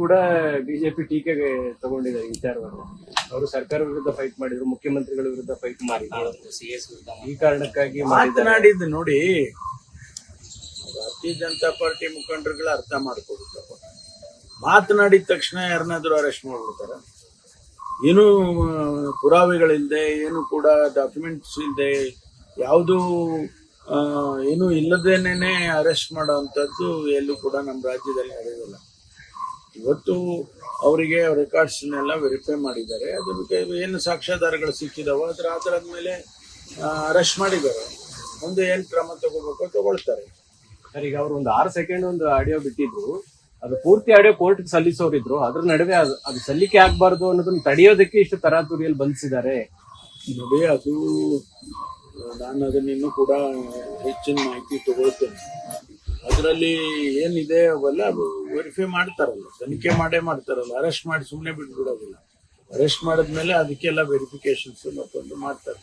ಕೂಡ ಬಿಜೆಪಿ ಟೀಕೆಗೆ ತಗೊಂಡಿದ್ದಾರೆ ವಿಚಾರವನ್ನು. ಅವರು ಸರ್ಕಾರ ವಿರುದ್ಧ ಫೈಟ್ ಮಾಡಿದ್ರು, ಮುಖ್ಯಮಂತ್ರಿಗಳ ವಿರುದ್ಧ ಫೈಟ್ ಮಾಡಿದ್ರು. ಈ ಕಾರಣಕ್ಕಾಗಿ ಮಾತನಾಡಿದ್ದು ನೋಡಿ, ಭಾರತೀಯ ಜನತಾ ಪಾರ್ಟಿ ಮುಖಂಡರುಗಳ ಅರ್ಥ ಮಾಡ್ಕೊಡ್ತಾವ. ಮಾತನಾಡಿದ ತಕ್ಷಣ ಯಾರನ್ನಾದ್ರೂ ಅರೆಸ್ಟ್ ಮಾಡ್ಬಿಡ್ತಾರ? ಏನು ಪುರಾವೆಗಳಿಲ್ಲದೆ, ಏನು ಕೂಡ ಡಾಕ್ಯುಮೆಂಟ್ಸ್ ಇಲ್ಲದೆ, ಯಾವುದು ಏನು ಇಲ್ಲದೇನೆ ಅರೆಸ್ಟ್ ಮಾಡೋವಂಥದ್ದು ಎಲ್ಲೂ ಕೂಡ ನಮ್ಮ ರಾಜ್ಯದಲ್ಲಿ ನಡೆಯೋದಿಲ್ಲ. ಇವತ್ತು ಅವರಿಗೆ ರೆಕಾರ್ಡ್ಸ್ನೆಲ್ಲ ವೆರಿಫೈ ಮಾಡಿದ್ದಾರೆ. ಅದಕ್ಕೆ ಏನು ಸಾಕ್ಷ್ಯಾಧಾರಗಳು ಸಿಕ್ಕಿದಾವೋ ಅದರ ಆಧಾರದ ಮೇಲೆ ಅರೆಸ್ಟ್ ಮಾಡಿದ್ದಾರೆ. ಮುಂದೆ ಏನು ಕ್ರಮ ತಗೋಬೇಕು ತಗೊಳ್ತಾರೆ. ಸರ್, ಈಗ ಅವರು ಒಂದು 6 ಸೆಕೆಂಡ್ ಒಂದು ಆಡಿಯೋ ಬಿಟ್ಟಿದ್ರು, ಅದು ಪೂರ್ತಿ ಆಡಿಯೋ ಕೋರ್ಟ್ಗೆ ಸಲ್ಲಿಸೋರಿದ್ರು. ಅದ್ರ ನಡುವೆ ಅದು ಸಲ್ಲಿಕೆ ಆಗ್ಬಾರ್ದು ಅನ್ನೋದನ್ನ ತಡೆಯೋದಕ್ಕೆ ಇಷ್ಟು ತರಾತುರಿಯಲ್ಲಿ ಬಂಧಿಸಿದ್ದಾರೆ. ನೋಡಿ, ಅದು ನಾನು ಅದನ್ನ ಇನ್ನೂ ಕೂಡ ಹೆಚ್ಚಿನ ಮಾಹಿತಿ ತಗೊಳ್ತೇನೆ. ಅದರಲ್ಲಿ ಏನಿದೆ ಅವೆಲ್ಲ ವೆರಿಫೈ ಮಾಡ್ತಾರಲ್ಲ, ತನಿಖೆ ಮಾಡ್ತಾರಲ್ಲ. ಅರೆಸ್ಟ್ ಮಾಡಿ ಸುಮ್ಮನೆ ಬಿಟ್ಬಿಡೋದಿಲ್ಲ. ಅರೆಸ್ಟ್ ಮಾಡಿದ್ಮೇಲೆ ಅದಕ್ಕೆಲ್ಲ ವೆರಿಫಿಕೇಶನ್ಸ್ ಮತ್ತೊಂದು ಮಾಡ್ತಾರೆ.